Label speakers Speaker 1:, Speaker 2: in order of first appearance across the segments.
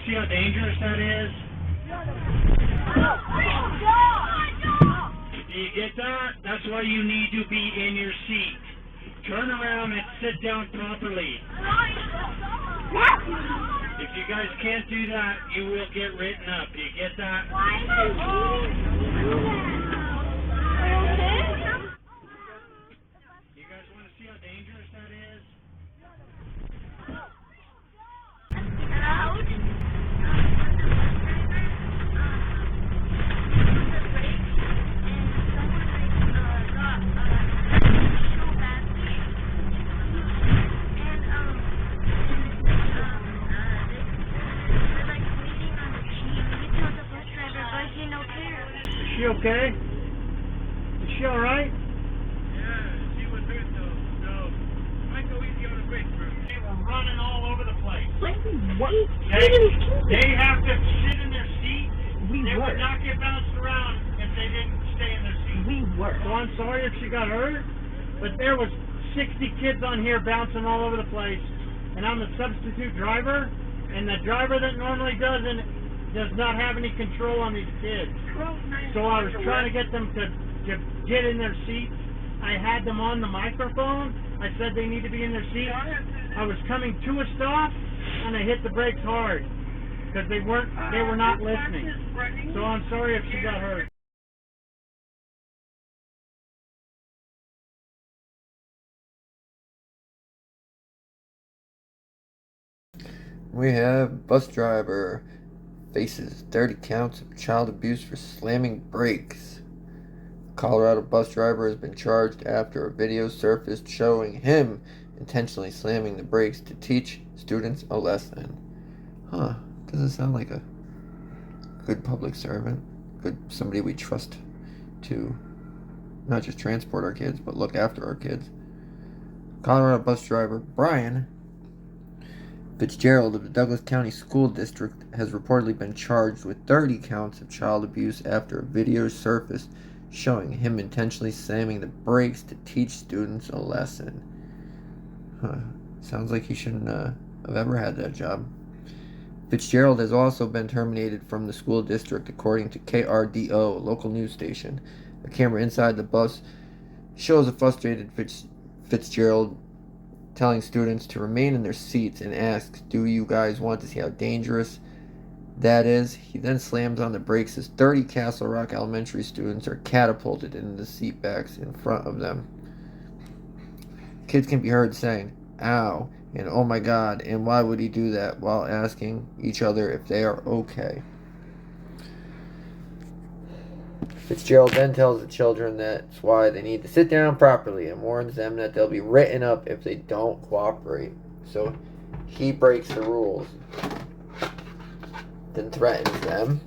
Speaker 1: to see how dangerous that is? Do you get that? That's why you need to be in your seat. Turn around and sit down properly. If you guys can't do that, you will get written up. Do you get that? You guys want to see how dangerous that is? Is she okay? Is she alright?
Speaker 2: Yeah, she was hurt though, so might go easy on the brakes, bro.
Speaker 1: They were running all over the place.
Speaker 3: What?
Speaker 1: They have to sit in their seat. They
Speaker 3: were.
Speaker 1: would not get bounced around if they didn't stay in their seat.
Speaker 3: We were.
Speaker 1: So I'm sorry if she got hurt, but there was 60 kids on here bouncing all over the place, and I'm the substitute driver, and the driver that normally does not have any control on these kids. So I was trying to get them to get in their seats. I had them on the microphone. I said they need to be in their seats. I was coming to a stop, and I hit the brakes hard because they were not listening. So I'm sorry if she got hurt.
Speaker 4: We have bus driver faces 30 counts of child abuse for slamming brakes. Colorado bus driver has been charged after a video surfaced showing him intentionally slamming the brakes to teach students a lesson. Doesn't sound like a good public servant. Good somebody we trust to not just transport our kids, but look after our kids. Colorado bus driver Brian Fitzgerald of the Douglas County School District has reportedly been charged with 30 counts of child abuse after a video surfaced showing him intentionally slamming the brakes to teach students a lesson. Sounds like he shouldn't have ever had that job. Fitzgerald has also been terminated from the school district, according to KRDO, a local news station. A camera inside the bus shows a frustrated Fitzgerald telling students to remain in their seats and asks, "Do you guys want to see how dangerous that is?" He then slams on the brakes as 30 Castle Rock Elementary students are catapulted into the seat backs in front of them. Kids can be heard saying, "Ow," and "Oh my God," and "Why would he do that?" while asking each other if they are okay. Fitzgerald then tells the children that's why they need to sit down properly and warns them that they'll be written up if they don't cooperate. So he breaks the rules, then threatens them.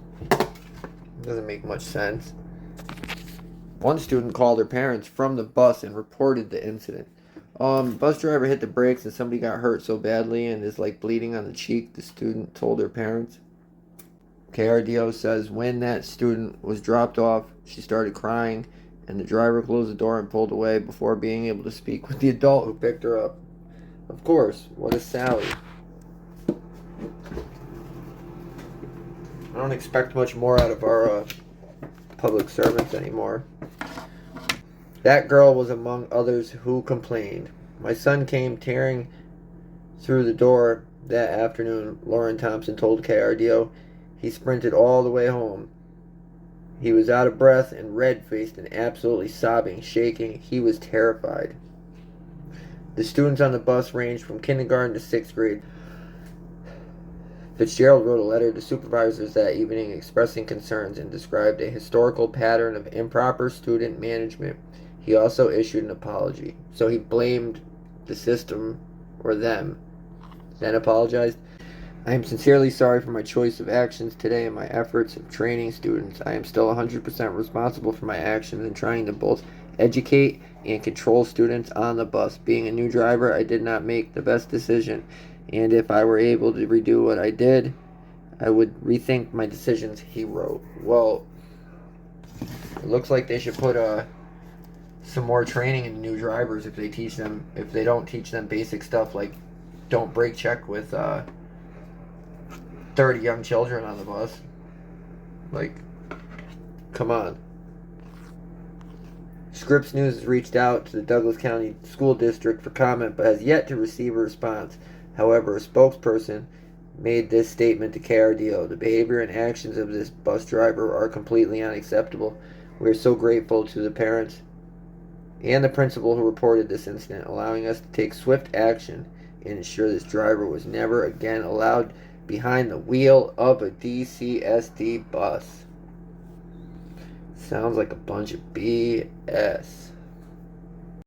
Speaker 4: Doesn't make much sense. One student called her parents from the bus and reported the incident. Bus driver hit the brakes and somebody got hurt so badly and is like bleeding on the cheek, the student told her parents. KRDO says when that student was dropped off, she started crying, and the driver closed the door and pulled away before being able to speak with the adult who picked her up. Of course, what is Sally? I don't expect much more out of our public servants anymore. That girl was among others who complained. My son came tearing through the door that afternoon, Lauren Thompson told KRDO. He sprinted all the way home. He was out of breath and red-faced and absolutely sobbing, shaking. He was terrified. The students on the bus ranged from kindergarten to 6th grade. Fitzgerald wrote a letter to supervisors that evening expressing concerns and described a historical pattern of improper student management. He also issued an apology. So he blamed the system or them, then apologized. "I am sincerely sorry for my choice of actions today and my efforts of training students. I am still 100% responsible for my actions in trying to both educate and control students on the bus. Being a new driver, I did not make the best decision, and if I were able to redo what I did, I would rethink my decisions," he wrote. Well, it looks like they should put some more training in new drivers if they don't teach them basic stuff like don't brake check with 30 young children on the bus. Like, come on. Scripps News has reached out to the Douglas County School District for comment but has yet to receive a response. However, a spokesperson made this statement to KRDO. The behavior and actions of this bus driver are completely unacceptable. We are so grateful to the parents and the principal who reported this incident, allowing us to take swift action and ensure this driver was never again allowed behind the wheel of a DCSD bus. Sounds like a bunch of BS.